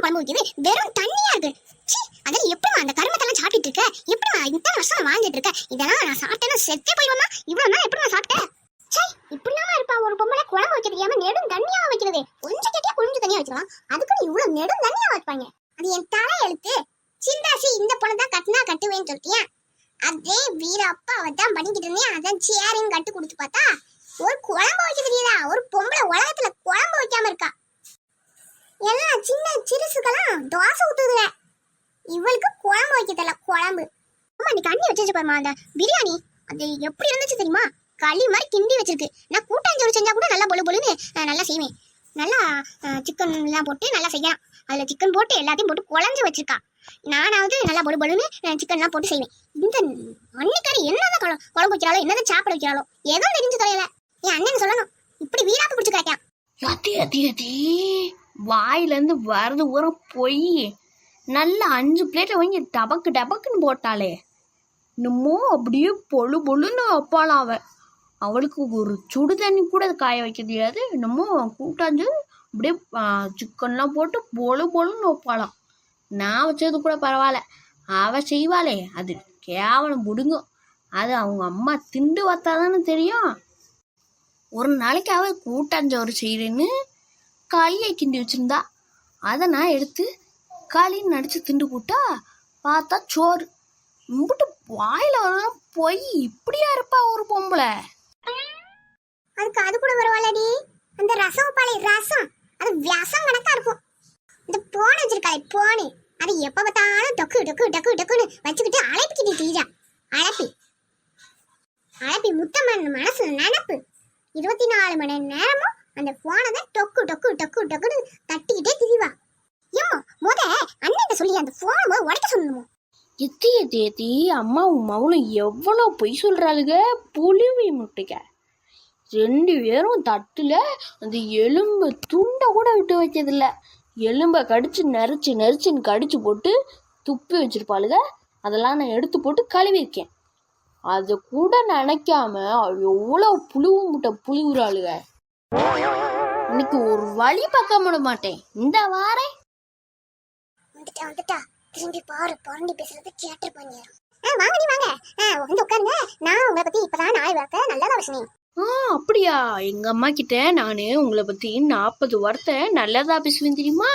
குழம்பு வைக்குது, வெறும் தண்ணியா இருக்கு. அதில் எப்படி அந்த கருமத்தெல்லாம் சாப்பிட்டு இருக்க? எப்படி இத்தனை வருஷம் வாழ்ந்துட்டு இருக்க? இதெல்லாம் நான் சாப்பிட்டேன்னா செத்தே போயிடுவேமா? இவ்வளவு நாள் எப்படி நான் சாப்பிட்டேன்? இப்படிலாம் இருப்பா ஒரு பொம்பளை குழம்பு வைக்க தெரியாம நெடும் தண்ணியா வைக்கிறது. கொஞ்சம் கட்டியா கொஞ்சம் தண்ணியா வச்சுக்கலாம், அதுக்கு இவ்வளவு நெடும் தண்ணியா வைப்பாங்க. அது என் தலை எழுத்து. சிந்தாசி இந்த பொண்ணு தான் கட்டினா கட்டுவேன்னு சொல்லிட்டியா? அதே வீரப்பா தான் பண்ணிக்கிட்டு இருந்தேன். அதான் சேரிங் கட்டு கொடுத்து பார்த்தா ஒரு குழம்பு வைக்க தெரியல. ஒரு பொம்பளை உலகத்துல குழம்பு வைக்காம இருக்கா? எல்லாம் சின்ன சிறுசுக்கெல்லாம் தோசை ஊத்துதுல, இவளுக்கு குழம்பு வைக்க தெரியல. குழம்பு அம்மா நீ கண்ணி வச்சு பாருமா. அந்த பிரியாணி அது எப்படி இருந்துச்சு தெரியுமா? களி மாதிரி கிண்டி வச்சிருக்கு. நான் கூட்டாஞ்சோறு செஞ்சா கூட நல்லா பொழு பொழுன்னு நல்லா செய்வேன். நல்லா சிக்கன் எல்லாம் போட்டு நல்லா செய்யலாம். அதுல சிக்கன் போட்டு எல்லாத்தையும் போட்டு குழஞ்சு வச்சிருக்கா. நானாவது நல்லா பொழு பொழுன்னு சிக்கன்லாம் போட்டு செய்வேன். இந்த அன்னிக்காரி என்னதான் குழம்பு வைக்கிறாளோ, என்னதான் சாப்பிட வைக்கிறாளோ ஏதோ தெரிஞ்சு தொலைல. என் அண்ணன் சொல்லணும், இப்படி வீராப்பு பிடிச்சு கிடக்கான். வாயில இருந்து வரது ஊரம் போய் நல்லா 5 பிளேட்டை வாங்கி டபக்கு டபக்குன்னு போட்டாலே இன்னமோ அப்படியே பொழு பொழுன்னு வைப்பாளாம். அவளுக்கு ஒரு சுடு தண்ணி கூட காய வைக்க தெரியாது. என்னமோ கூட்டாஞ்சு அப்படியே சிக்கன்லாம் போட்டு பொழு பொழுன்னு வைப்பாளாம். நான் வச்சது கூட பரவாயில்ல, அவள் செய்வாளே அது கேவலம் பிடுங்கும். அது அவங்க அம்மா திண்டு வத்தாதானே தெரியும். ஒரு நாளைக்கு அவள் கூட்டாஞ்சோறு செய்கிறேன்னு களியை கிண்டி வச்சுருந்தா. அதை நான் எடுத்து களின்னு நடிச்சு திண்டு போட்டா பார்த்தா சோறு. இம்பிட்டு வாயில வரலாம் போய் இப்படியா இருப்பா ஒரு பொம்பளை? அதுக்கு அது கூட பரவாயில்லடி. அந்த ரசம் பாலை ரசம் அது வியாசம் கணக்கா இருக்கும். இந்த போன் வச்சிருக்காளே போனு, அது எப்ப பார்த்தாலும் டொக்கு டொக்கு டொக்கு டொக்குன்னு வச்சுக்கிட்டு அழைப்பிக்கிட்டு தீரா. அழைப்பி முத்தம்மன் மனசு நினப்பு 24 மணி நேரமும் அந்த போனை தான் டொக்கு டொக்கு டொக்கு டொக்குன்னு தட்டிக்கிட்டே திரிவா. ஏமா முத அண்ணன் சொல்லி அந்த போனை உடைக்க சொல்லணுமோ? எத்தி அம்மாவும் மவளும் எவ்வளோ பொய் சொல்றாளுங்க. புளிவி முட்டைக்க 2 பேரும் தட்டுல அந்த எலும்பு துண்டை கூட விட்டு வைக்கிறதில்ல. எலும்பை கடிச்சு நெரிச்சுன்னு கடிச்சு போட்டு துப்பி வச்சிருப்பாளுங்க. அதெல்லாம் நான் எடுத்து போட்டு கழுவிருக்கேன். அதை கூட நினைக்காம எவ்வளோ புழுவு முட்டை புளிவுறாளுங்க. இன்னைக்கு ஒரு வழி பார்க்க விட மாட்டேன். இந்த வாரேன் வந்துட்டா திரும்பி பாரு, புரண்டி பேசுறது கேட்டிருப்பாங்க. வாங்க நீ வாங்க வந்து உட்காருங்க. நான் உங்களை பத்தி இப்பதான் 4 வார்த்தை நல்லதா பேசுனேன். அப்படியா? எங்க அம்மா கிட்ட நானு உங்களை பத்தி 40 வார்த்தை நல்லதா பேசுவேன் தெரியுமா?